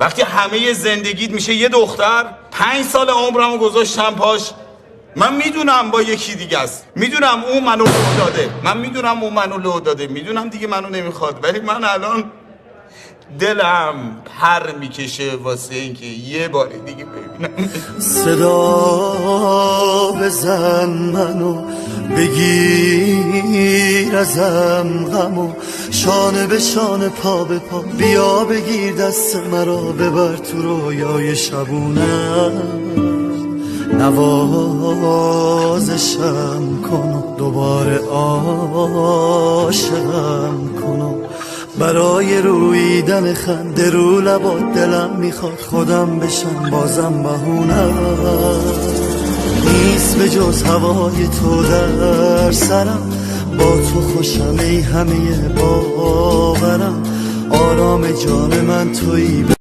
وقتی همه زندگیت میشه یه دختر، 5 سال عمرمو گذاشتم پاش. من میدونم با یکی دیگه است، میدونم اون منو لو داده، میدونم دیگه منو نمیخواد، ولی من الان دلم پر میکشه واسه اینکه یه بار دیگه ببینم. صدا بزن منو، بگیر ازم غمو، شانه به شانه پا به پا، بیا بگیر دست مرا، ببر تو رویای شبونم، نوازشم کن، دوباره عاشقم کن، برای رویدن خنده رو لبات دلم میخواد خودم بشم بازم بهونم، نیست به جز هوای تو در سرم، با تو خوشم ای همه باورم، آرام جان من تویی.